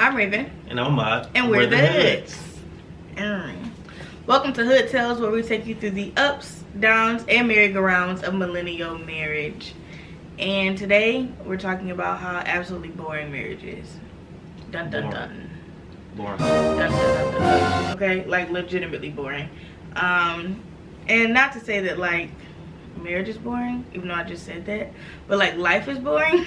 I'm Raven. And I'm Ahmaad. And we're the Hoods. Welcome to Hood Tales, where we take you through the ups, downs, and merry-go-rounds of millennial marriage. And today, we're talking about how absolutely boring marriage is. Dun dun dun. Boring. Dun dun dun dun. Okay, like legitimately boring. And not to say that like marriage is boring, even though I just said that, but like life is boring.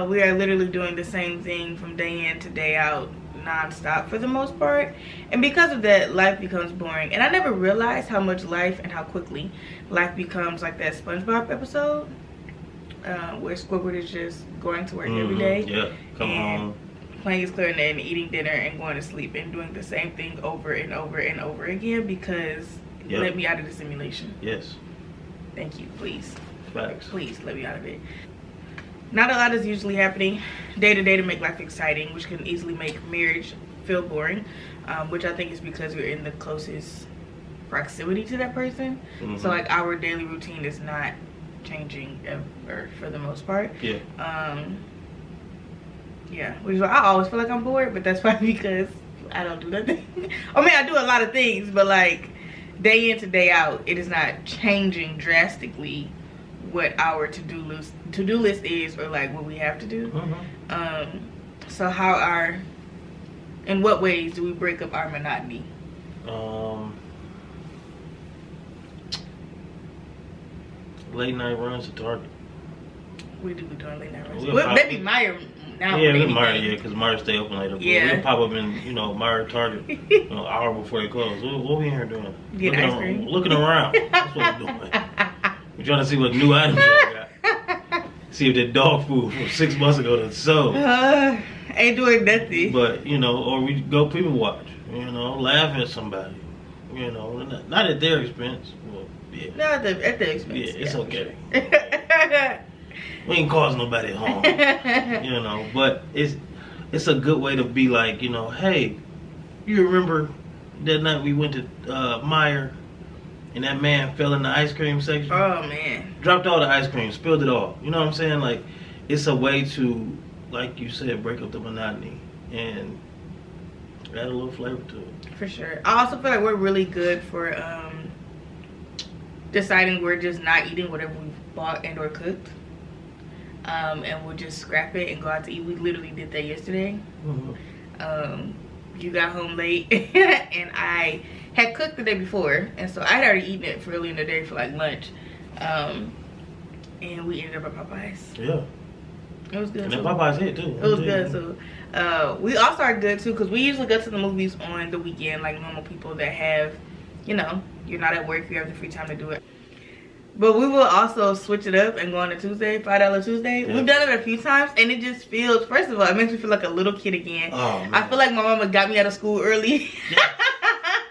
We are literally doing the same thing from day in to day out, non-stop for the most part, and because of that, life becomes boring. And I never realized how much life and how quickly life becomes like that SpongeBob episode where Squidward is just going to work every day, come home, playing his clarinet and eating dinner and going to sleep and doing the same thing over and over and over again because let me out of the simulation. Yes, thank you, please. Facts. Please let me out of it. Not a lot is usually happening day to day to make life exciting, which can easily make marriage feel boring, which I think is because you're in the closest proximity to that person. So like our daily routine is not changing ever for the most part. Which is why I always feel like I'm bored, but that's probably because I don't do nothing. I mean, I do a lot of things, but like day in to day out, it is not changing drastically what our to-do list is, or like what we have to do. So in what ways do we break up our monotony? Late night runs to Target. We do be doing late night runs. Maybe Meyer now. Yeah, Meyer, because Meyer stay open later. We'll pop up in, Meyer Target an hour before they close. What we in here doing? Getting ice cream. Looking around. That's what we're doing. We're trying to see what new items y'all got. See if that dog food from 6 months ago that's sold. Ain't doing nothing. But, or we go people watch. Laugh at somebody. Not at their expense. Well, yeah. Not at their expense. Yeah, it's okay. Sure. We ain't causing nobody harm. But it's a good way to be like, hey, you remember that night we went to Meyer and that man fell in the ice cream section? Oh, man. Dropped all the ice cream, spilled it all. You know what I'm saying? Like, it's a way to, like you said, break up the monotony and add a little flavor to it. For sure. I also feel like we're really good for deciding we're just not eating whatever we've bought and or cooked. And we'll just scrap it and go out to eat. We literally did that yesterday. You got home late and I had cooked the day before, and so I had already eaten it early in the day for like lunch, and we ended up at Popeyes. Yeah, it was good. And then Popeyes hit too. It was good. So we also are good too, because we usually go to the movies on the weekend like normal people that have, you're not at work, you have the free time to do it. But we will also switch it up and go on a Tuesday, $5 Tuesday. Yeah. We've done it a few times, and it just feels, first of all, it makes me feel like a little kid again. Oh, man. I feel like my mama got me out of school early. Yeah.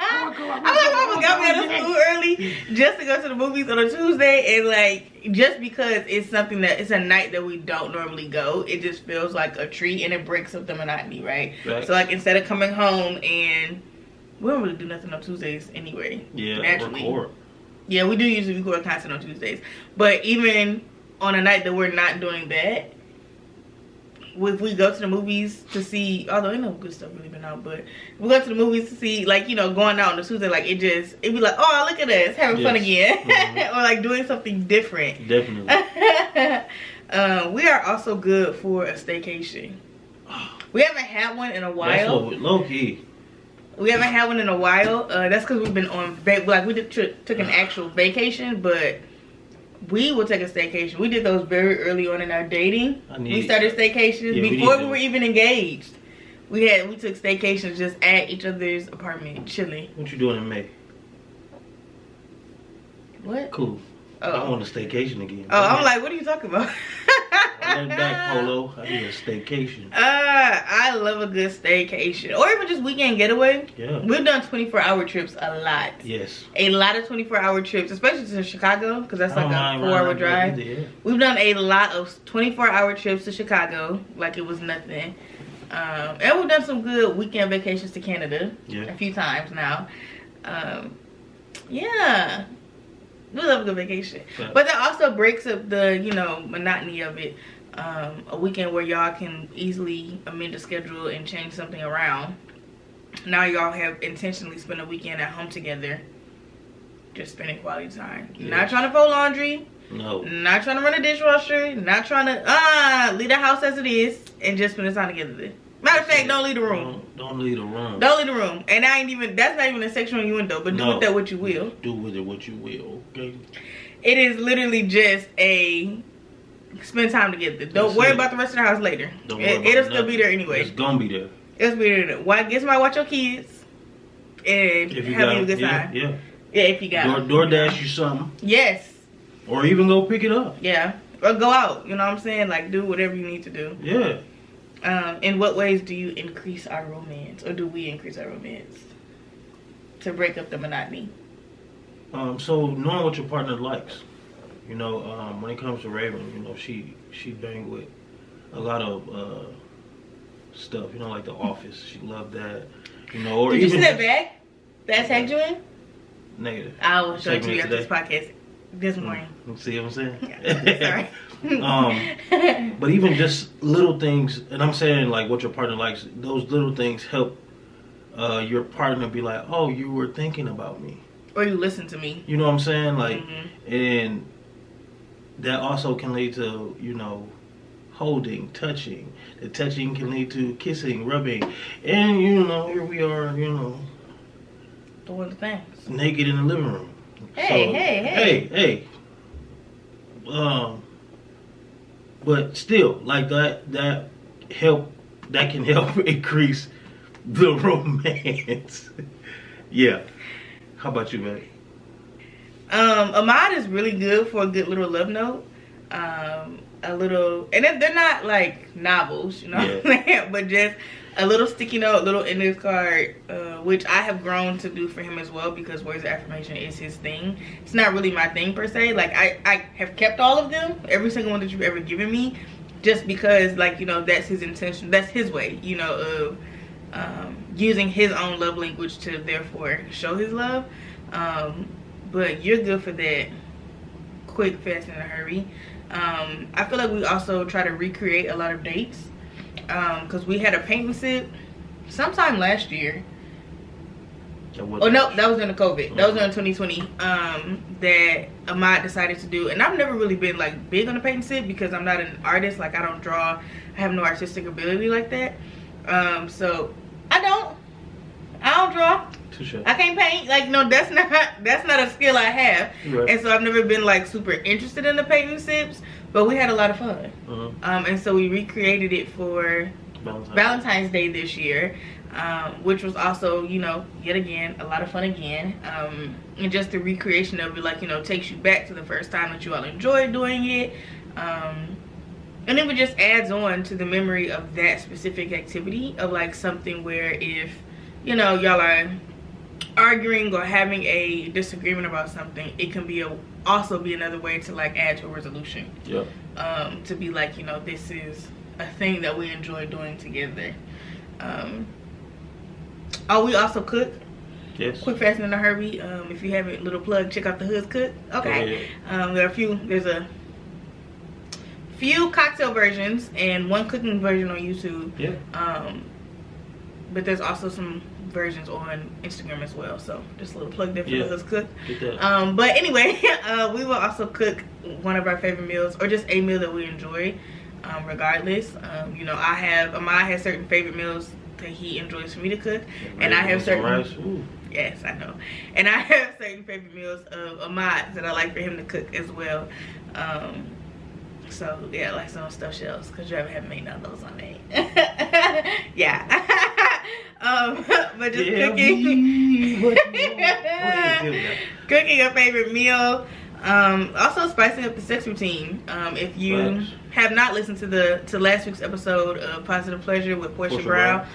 I feel like my mama got me out of school early just to go to the movies on a Tuesday, and like, just because it's something that, it's a night that we don't normally go, it just feels like a treat, and it breaks up the monotony, right? So like, instead of coming home, and we don't really do nothing on Tuesdays anyway. Yeah, naturally. Record. Yeah, we do usually record content on Tuesdays. But even on a night that we're not doing that, if we go to the movies to see, although ain't no good stuff really been out, but if we go to the movies to see, like, going out on a Tuesday, like, it'd be like, oh, look at us, having fun again. Or like doing something different. Definitely. We are also good for a staycation. We haven't had one in a while. That's low key. We haven't had one in a while. That's because we've been on, we took an actual vacation, but we will take a staycation. We did those very early on in our dating. We started staycations before we were even engaged. We took staycations just at each other's apartment, chilling. What you doing in May? What? Cool. I want a staycation again. Oh, I'm like, what are you talking about? I back polo. I need a staycation. I love a good staycation, or even just weekend getaway. Yeah, we've done 24-hour trips a lot. Yes, a lot of 24-hour trips, especially to Chicago, because that's like a 4-hour drive. Either. We've done a lot of 24-hour trips to Chicago, like it was nothing. And we've done some good weekend vacations to Canada a few times now. Yeah. We love a good vacation. Yeah. But that also breaks up the, monotony of it. a weekend where y'all can easily amend the schedule and change something around. Now y'all have intentionally spent a weekend at home together, just spending quality time. Yes. Not trying to fold laundry. No. Not trying to run a dishwasher. Not trying to leave the house as it is and just spend the time together. Matter of fact, don't leave the room. Don't leave the room. Don't leave the room. And that's not even a sexual innuendo, but do with that what you will. Do with it what you will, okay? It is literally just spend time together. Don't worry about the rest of the house later. It'll still be there anyway. It's gonna be there. It'll be there. Get somebody watch your kids and have a good time. Yeah. Yeah, if you got DoorDash you something. Yes. Or even go pick it up. Yeah. Or go out. You know what I'm saying? Like, do whatever you need to do. Yeah. In what ways do you increase our romance? Or do we increase our romance? To break up the monotony. So knowing what your partner likes. You know, when it comes to Raven, you know, she banged with a lot of stuff, you know, like The Office. She loved that. You know, or Did even you see that bag that I tagged you in? Negative. I will show it to you after this podcast this morning. See what I'm saying? Yeah, sorry. But even just little things, and I'm saying like what your partner likes, those little things help your partner be like, oh, you were thinking about me. Or you listen to me. You know what I'm saying? Like, and that also can lead to, you know, holding, touching. The touching can lead to kissing, rubbing. And, you know, here we are, you know, doing the things. naked in the living room. Hey. But still, like that can help increase the romance. Yeah. How about you, man? Ahmaad is really good for a good little love note. A little, and they're not like novels, you know what I'm saying? But just a little sticky note, little index card, which I have grown to do for him as well, because words of affirmation is his thing. It's not really my thing per se. Like I have kept all of them, every single one that you've ever given me, just because, like, you know, that's his intention, that's his way, you know, of using his own love language to therefore show his love. But you're good for that, quick, fast, and in a hurry. I feel like we also try to recreate a lot of dates, because we had a paint and sip sometime last year. Oh no, that was during the COVID. That was during 2020. That Ahmaad decided to do, and I've never really been like big on the paint and sip because I'm not an artist. Like, I don't draw. I have no artistic ability like that. So I don't draw. Touché. I can't paint. Like, no, that's not a skill I have. Right. And so I've never been like super interested in the paint and sips. But we had a lot of fun. And so we recreated it for Valentine's Day this year, which was also, you know, yet again a lot of fun again. And just the recreation of it, like, you know, takes you back to the first time that you all enjoyed doing it. And then it just adds on to the memory of that specific activity, of like something where if, you know, y'all are arguing or having a disagreement about something, it can be also be another way to like add to a resolution. Yeah. To be like, you know, this is a thing that we enjoy doing together. We also cook. Yes. Quick, fast, and in a hurry. If you haven't, little plug, check out the Hood's Cook. Okay. There's a few cocktail versions and one cooking version on YouTube. Yeah. But there's also some versions on Instagram as well, so just a little plug there for the Hood's Cook. But anyway, we will also cook one of our favorite meals, or just a meal that we enjoy, regardless. You know, Ahmaad has certain favorite meals that he enjoys for me to cook, and I have certain yes, I know, and I have certain favorite meals of Ahmaad that I like for him to cook as well. So yeah, like some stuffed shells, because you haven't made none of those on me. Yeah. But just cooking a favorite meal. Also spicing up the sex routine. If you have not listened to last week's episode of Positive Pleasure with Portia Brown,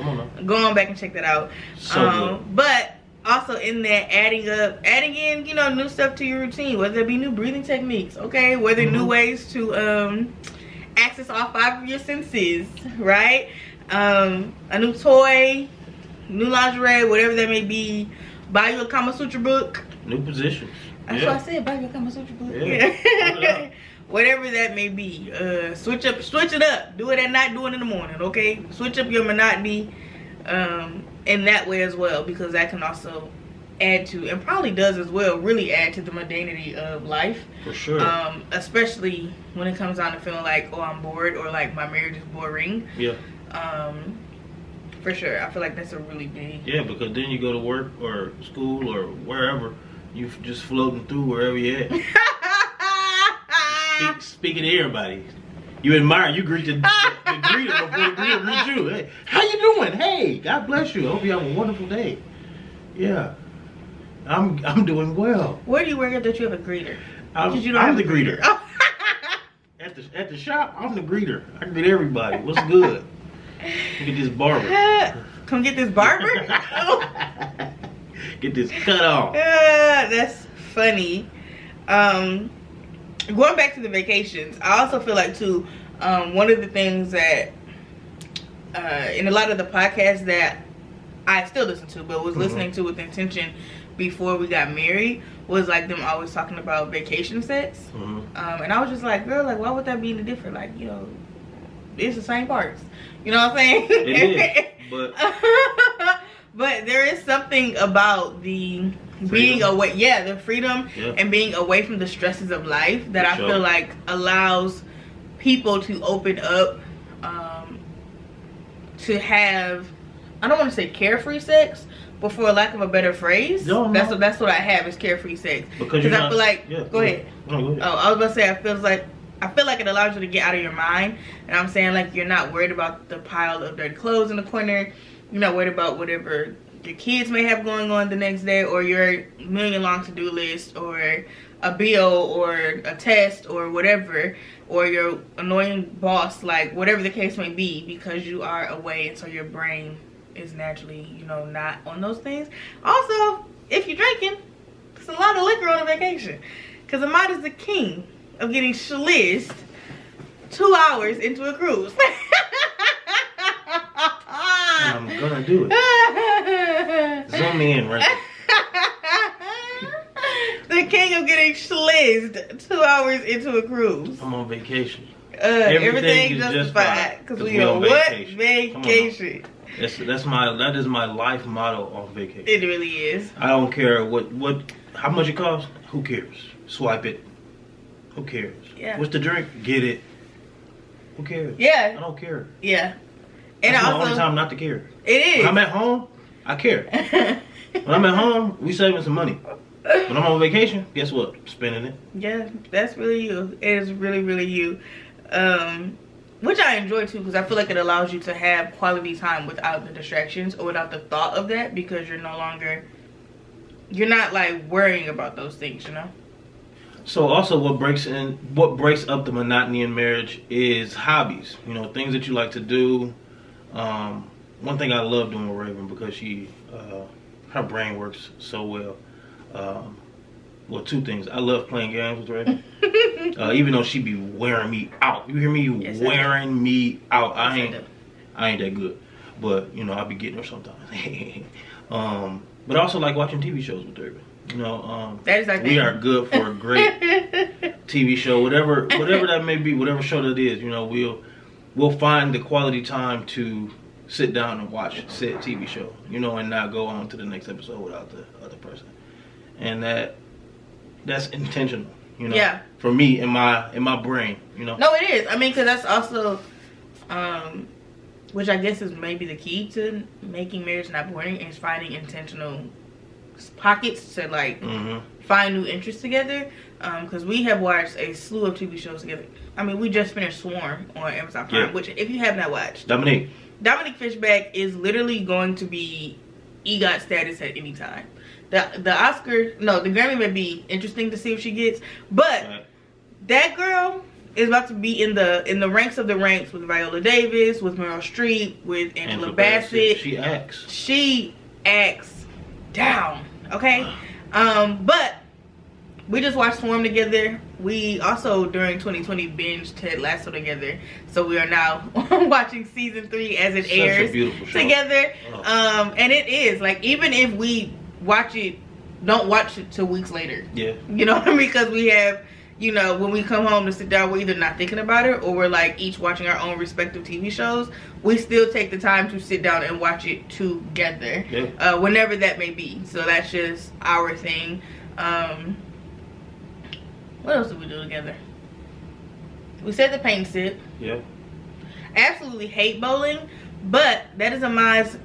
go on back and check that out. But also in that, adding in, you know, new stuff to your routine, whether it be new breathing techniques, okay, whether new ways to access all 5 of your senses, right? A new toy, new lingerie, whatever that may be. Buy you a Kama Sutra book. New positions. That's what I said. Buy you a Kama Sutra book. Yeah. whatever that may be. Switch it up. Do it at night, do it in the morning, okay? Switch up your monotony in that way as well, because that can also add to, and probably does as well, really add to the mundanity of life. For sure. Especially when it comes down to feeling like, oh, I'm bored, or like my marriage is boring. Yeah. For sure. I feel like that's a really big... Yeah, because then you go to work or school or wherever, you just floating through wherever you're at. Speaking to everybody. You admire, you greet the greeter before the greeter greets you. Hey, how you doing? Hey, God bless you. I hope you have a wonderful day. Yeah. I'm doing well. Where do you work at that you have a greeter? I'm the greeter. At the shop, I'm the greeter. I greet everybody. What's good? Look at this barber. Come get this barber? Get this cut off. That's funny. Going back to the vacations, I also feel like too, one of the things that in a lot of the podcasts that I still listen to, but was listening to with intention before we got married, was like them always talking about vacation sex. And I was just like, girl, like, why would that be any different? Like, you know, it's the same parts. You know what I'm saying? It is, but but there is something about the being away, the freedom and being away from the stresses of life that I feel like allows people to open up to have, I don't want to say carefree sex, but for lack of a better phrase, that's what I have is carefree sex. Because I feel like, go ahead. No, go ahead. Oh, I was about to say, I feel like it allows you to get out of your mind. And I'm saying, like, you're not worried about the pile of dirty clothes in the corner. You're not worried about whatever your kids may have going on the next day, or your million long to-do list, or a bill, or a test, or whatever, or your annoying boss, like, whatever the case may be, because you are away, and so your brain is naturally, you know, not on those things. Also, if you're drinking, it's a lot of liquor on a vacation. Because Ahmaad is the king of getting schlizzed 2 hours into a cruise. I'm gonna do it. Zoom me in, right? The king of getting schlizzed 2 hours into a cruise. I'm on vacation. Everything justified. Because we on what? Vacation. That is my life motto on vacation. It really is. I don't care how much it costs. Who cares? Swipe it. Who cares? Yeah. What's the drink? Get it. Who cares? Yeah. I don't care. Yeah. And that's my only time not to care. It is. When I'm at home, I care. When I'm at home, we saving some money. When I'm on vacation, guess what? I'm spending it. Yeah, that's really you. It is really, really you. Which I enjoy too, because I feel like it allows you to have quality time without the distractions or without the thought of that, because you're not like worrying about those things, you know? So also what breaks up the monotony in marriage is hobbies. You know, things that you like to do. One thing I love doing with Raven, because her brain works so well. Well, two things. I love playing games with Raven. Even though she be wearing me out. You hear me? Yes, wearing me out. I ain't that good. But, you know, I be getting her sometimes. But I also like watching TV shows with Raven. You know, that is like we are good for a great TV show, whatever that may be, whatever show that is. You know, we'll find the quality time to sit down and watch said TV show. You know, and not go on to the next episode without the other person. And that's intentional. You know, yeah. For me, in my brain. You know. No, it is. I mean, because that's also, which I guess is maybe the key to making marriage not boring, is finding intentional pockets to like find new interests together, because we have watched a slew of TV shows together. I mean, we just finished Swarm on Amazon Prime, which if you have not watched, Dominique Fishback is literally going to be EGOT status at any time. The Grammy may be interesting to see if she gets, but that girl is about to be in the ranks of the ranks with Viola Davis, with Meryl Streep, with Angela Bassett. She acts down, okay? But we just watched Swarm together. We also during 2020 binged Ted Lasso together, so we are now watching season 3 as it airs together. And it is like, even if we don't watch it till weeks later, you know what I mean, because we have you know, when we come home to sit down, we're either not thinking about it or we're like each watching our own respective TV shows. We still take the time to sit down and watch it together, whenever that may be. So that's just our thing. What else do we do together? We said the paint sip. Yeah. I absolutely hate bowling, but that is a Ma's.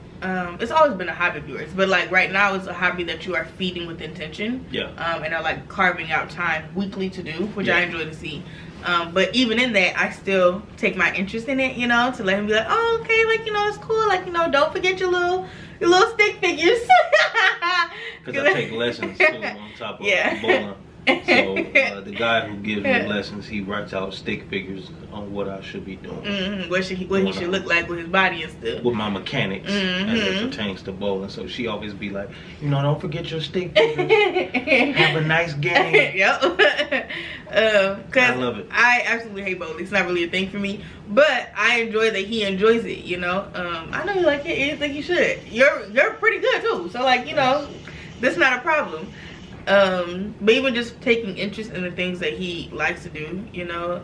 It's always been a hobby of yours, but like right now it's a hobby that you are feeding with intention. Yeah. And are like carving out time weekly to do, which I enjoy to see. But even in that, I still take my interest in it, you know, to let him be like, oh, okay, like, you know, it's cool, like, you know, don't forget your little stick figures. Because I take lessons too on top of bowling. So the guy who gives me lessons, he writes out stick figures on what I should be doing. What he should look like with his body and stuff. With my mechanics as it pertains to bowling. So she always be like, you know, don't forget your stick figures. Have a nice game. Yep. I love it. I absolutely hate bowling. It's not really a thing for me. But I enjoy that he enjoys it, you know. I know you like it. You think you should. You're pretty good too. So like, you know, that's not a problem. But even just taking interest in the things that he likes to do, you know,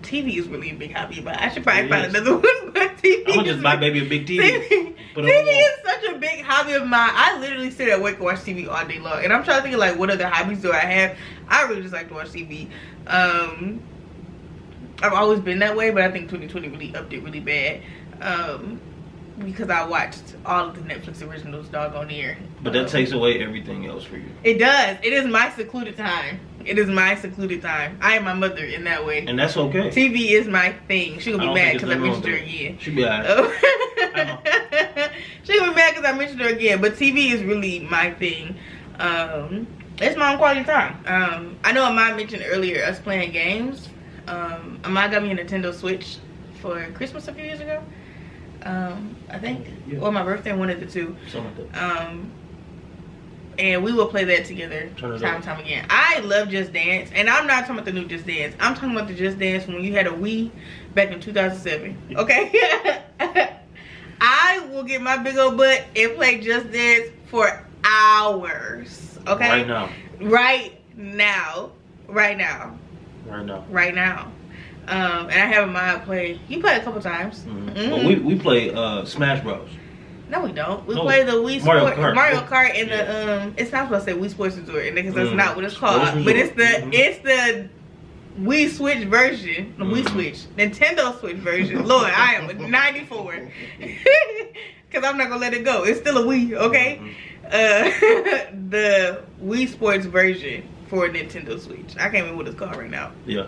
TV is really a big hobby, but I should probably find another one. But TV, I'm gonna just buy baby a big TV. TV is such a big hobby of mine. I literally sit at work and watch TV all day long, and I'm trying to think of like what other hobbies do I have. I really just like to watch TV. I've always been that way, but I think 2020 really upped it really bad. Because I watched all of the Netflix originals doggone year. But that takes away everything else for you. It does. It is my secluded time. It is my secluded time. I am my mother in that way. And that's okay. TV is my thing. She gonna be mad because I mentioned her again. She be alright. She gonna be mad because I mentioned her again. But TV is really my thing. It's my own quality time. I know Ahmaad mentioned earlier us playing games. Ahmaad got me a Nintendo Switch for Christmas a few years ago. I think, or my birthday, one of the two. Something like that. And we will play that together time and time again. I love Just Dance, and I'm not talking about the new Just Dance. I'm talking about the Just Dance when you had a Wii back in 2007. Okay, I will get my big old butt and play Just Dance for hours. Okay, right now. Right now. Right now. Right now. Right now. And I have Ahmaad play. You play a couple times. But we play Smash Bros. No, we don't. We play the Wii Mario Kart and the It's not supposed to say Wii Sports Resort because that's not what it's called. But it's the Wii Switch version. The Wii Switch, Nintendo Switch version. Lord, I am a 94 because I'm not gonna let it go. It's still a Wii, okay? The Wii Sports version for Nintendo Switch. I can't remember what it's called right now. Yeah.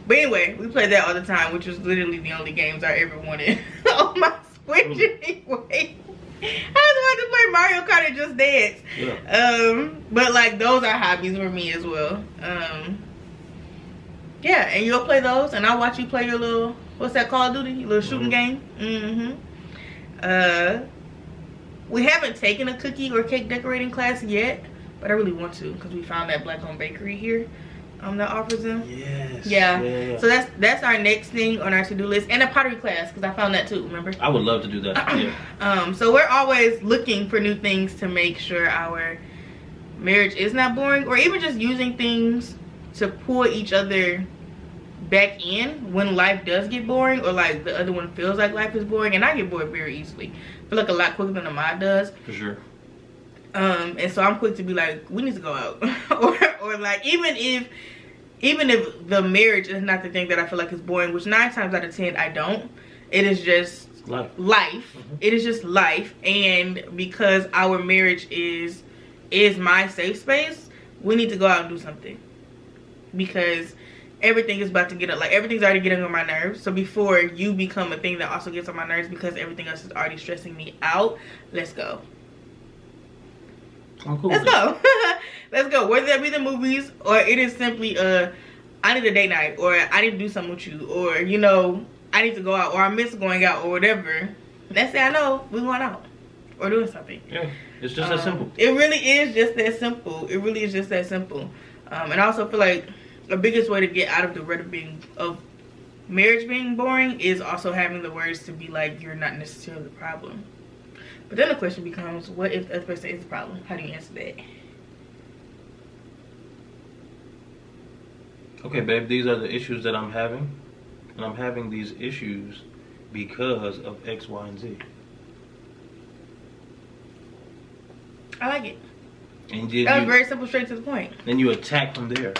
But anyway, we played that all the time, which was literally the only games I ever wanted on my Switch anyway. I just wanted to play Mario Kart and Just Dance. Yeah. But like those are hobbies for me as well. Yeah, and you'll play those, and I'll watch you play your little, what's that, Call of Duty? Your little shooting game? We haven't taken a cookie or cake decorating class yet, but I really want to because we found that black-owned bakery here. That offers them. Yes. Yeah. So that's our next thing on our to-do list, and a pottery class because I found that too. Remember? I would love to do that. Yeah. So we're always looking for new things to make sure our marriage is not boring, or even just using things to pull each other back in when life does get boring, or like the other one feels like life is boring. And I get bored very easily. I feel like a lot quicker than Ahmaad does. For sure. And so I'm quick to be like, we need to go out, or like even if the marriage is not the thing that I feel like is boring, which 9 times out of 10 I don't. It is just life. It is just life, and because our marriage is my safe space, we need to go out and do something because everything is about to get up. Like everything's already getting on my nerves. So before you become a thing that also gets on my nerves because everything else is already stressing me out, let's go. I'm cool. Let's go. Let's go. Whether that be the movies, or it is simply I need a date night, or I need to do something with you, or you know, I need to go out, or I miss going out, or whatever. Let's say I know we're going out or doing something. Yeah, it's just that simple. It really is just that simple. It really is just that simple. And I also feel like the biggest way to get out of the rut of marriage being boring is also having the words to be like, you're not necessarily the problem. But then the question becomes, what if the other person is the problem? How do you answer that? okay, babe, these are the issues that I'm having, and I'm having these issues because of X, Y, and Z. I like it. And that was very simple, straight to the point. Then you attack from there.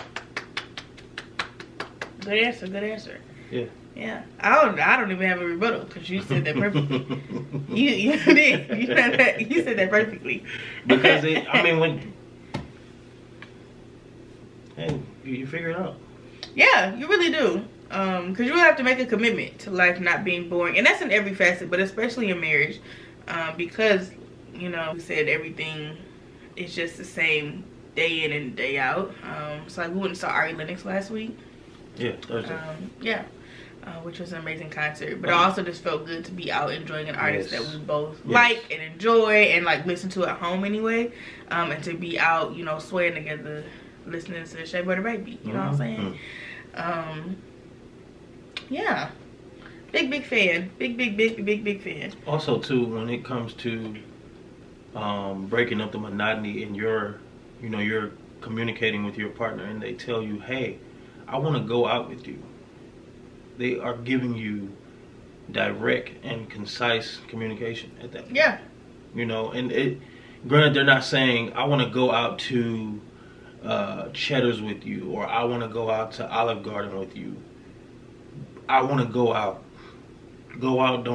Good answer. Good answer. Yeah. Yeah. I don't even have a rebuttal because you said that perfectly. you did. You said that perfectly. Because when hey, you figure it out. Yeah, you really do. Because you really have to make a commitment to life not being boring, and that's in every facet, but especially in marriage, because you said everything is just the same day in and day out. So like we went and saw Ari Lennox last week. Yeah, Thursday. Yeah. Which was an amazing concert, but it also just felt good to be out enjoying an artist that we both like and enjoy and like listen to at home anyway, and to be out, swaying together, listening to Shea Butter Baby. You know what I'm saying? Yeah, big fan, big fan. Also, too, when it comes to breaking up the monotony in you're communicating with your partner, and they tell you, "Hey, I want to go out with you." They are giving you direct and concise communication at that point. Yeah. And granted, they're not saying, I want to go out to Cheddar's with you, or I want to go out to Olive Garden with you. I want to go out. Go out,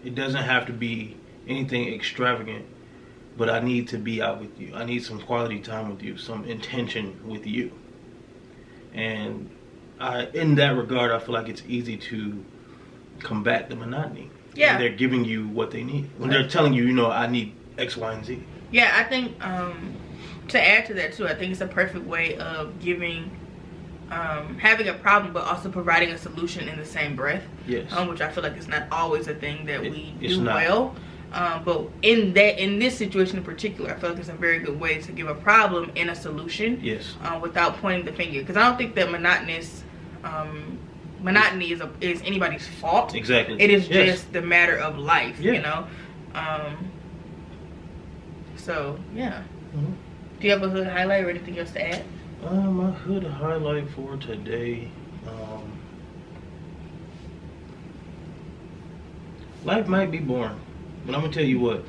it doesn't have to be anything extravagant, but I need to be out with you. I need some quality time with you, some intention with you. And in that regard, I feel like it's easy to combat the monotony. Yeah. When they're giving you what they need. When they're telling you, I need X, Y, and Z. Yeah, I think to add to that too, I think it's a perfect way of giving, having a problem, but also providing a solution in the same breath. Yes. Which I feel like is not always a thing that we do not. well. But in this situation in particular, I feel like it's a very good way to give a problem and a solution. Yes. Without pointing the finger, because I don't think that monotony is anybody's fault. Exactly. It is just the matter of life. Yeah. So yeah. Mm-hmm. Do you have a hood highlight or anything else to add? My hood highlight for today. Life might be boring, but I'm gonna tell you what.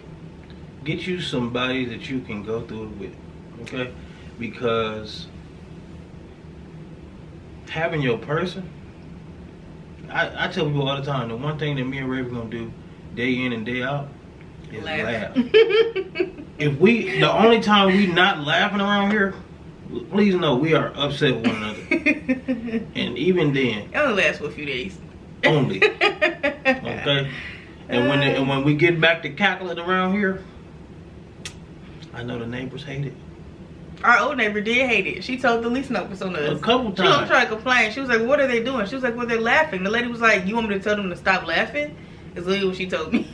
Get you somebody that you can go through it with, okay? Because having your person, I tell people all the time, the one thing that me and Raven gonna do day in and day out is laugh. The only time we not laughing around here, please know we are upset with one another. And even then, it only lasts for a few days. Only. Okay? And when we get back to cackling around here, I know the neighbors hate it. Our old neighbor did hate it. She told the lease notice on us. A couple times. She was trying to complain. She was like, what are they doing? She was like, well, they're laughing. The lady was like, you want me to tell them to stop laughing? Is literally what she told me.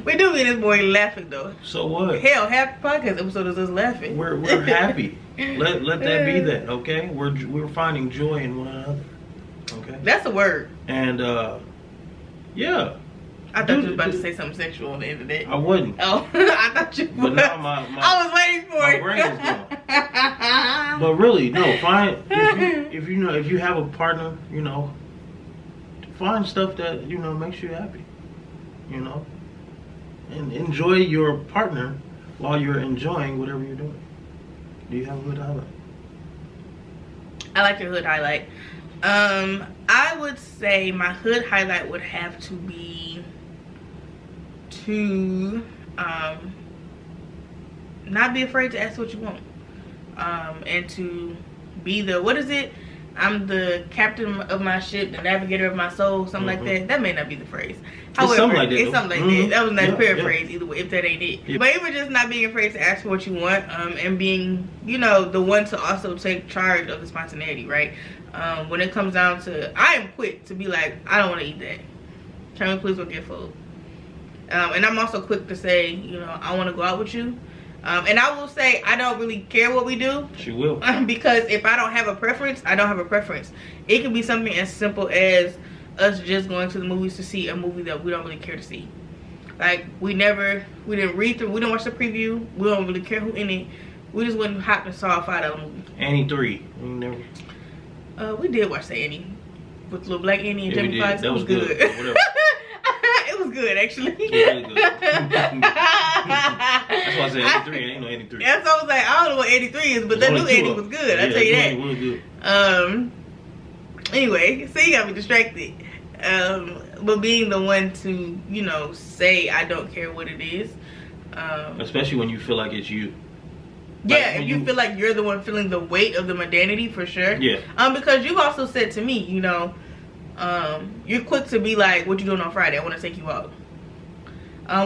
We do be this boy laughing though. So what? Hell, half the podcast episode is us laughing. We're happy. Let that be that, okay? We're finding joy in one another. Okay? That's a word. And yeah. I thought you was about to say something sexual on the end of that. I wouldn't. Oh, I thought you But was. now I was waiting for it. My brain is gone. But really, no, find if you have a partner, find stuff that, makes you happy. And enjoy your partner while you're enjoying whatever you're doing. Do you have a hood highlight? I like your hood highlight. I would say my hood highlight would have to be to not be afraid to ask what you want, and to be the, what is it? I'm the captain of my ship, the navigator of my soul, something like that. That may not be the phrase. However, it's something like that. It's something like that. That was a nice paraphrase, yeah. either way, if that ain't it. Yeah. But even just not being afraid to ask for what you want, and being, the one to also take charge of the spontaneity, right? When it comes down to, I am quick to be like, I don't want to eat that. Can we please go get food? And I'm also quick to say, I want to go out with you. And I will say, I don't really care what we do. She will. Because if I don't have a preference, I don't have a preference. It can be something as simple as us just going to the movies to see a movie that we don't really care to see. Like, we didn't read through, we didn't watch the preview. We don't really care who in it. We just went and hopped and saw a $5 movie. Annie 3. We never. We did watch the Annie with little black Annie and Jamie Foxx. That was good. Whatever. It was good, actually. It was really good. That's why I said 83. It ain't no 83. That's why I was like, I don't know what 83 is, but that new Annie was good. Yeah, I tell you that. It was good. Anyway, so you got me distracted. But being the one to, you know, say I don't care what it is. Especially when you feel like it's you. Yeah, if you feel like you're the one feeling the weight of the mundanity, for sure. Yeah. Because you've also said to me, you know, you're quick to be like, what you doing on Friday? I want to take you out.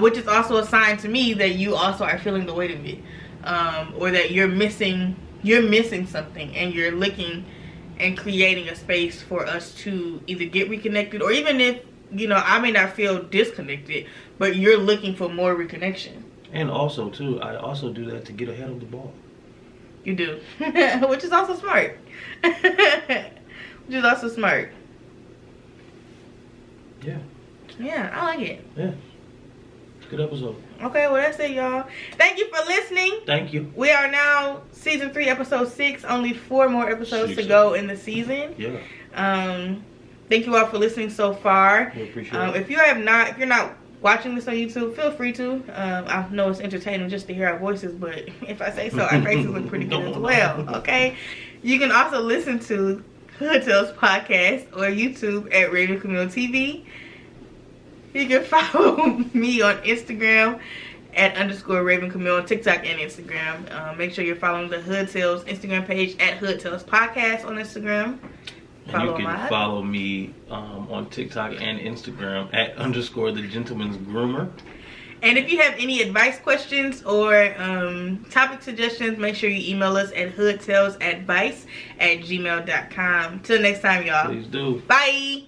Which is also a sign to me that you also are feeling the weight of it. Or that you're missing something, and you're looking and creating a space for us to either get reconnected, or even if, you know, I may not feel disconnected, but you're looking for more reconnection. And also, too, I also do that to get ahead of the ball. You do. Which is also smart. Which is also smart. Yeah. Yeah, I like it. Yeah. Good episode. Okay, well, that's it, y'all. Thank you for listening. Thank you. We are now season 3, episode 6. Only 4 more episodes to go in the season. Yeah. Thank you all for listening so far. We appreciate it. If you're not watching this on YouTube, feel free to. I know it's entertaining just to hear our voices, but if I say so, our faces look pretty good as well. Okay. You can also listen to Hood Tales podcast or YouTube at Raven Community TV. You can follow me on Instagram at _Raven Camille on TikTok and Instagram. Make sure you're following the Hood Tales Instagram page at Hood Tales Podcast on Instagram. And you can follow me on TikTok and Instagram at _The Gentleman's Groomer. And if you have any advice questions or topic suggestions, make sure you email us at hoodtalesadvice@gmail.com. Till next time, y'all. Please do. Bye.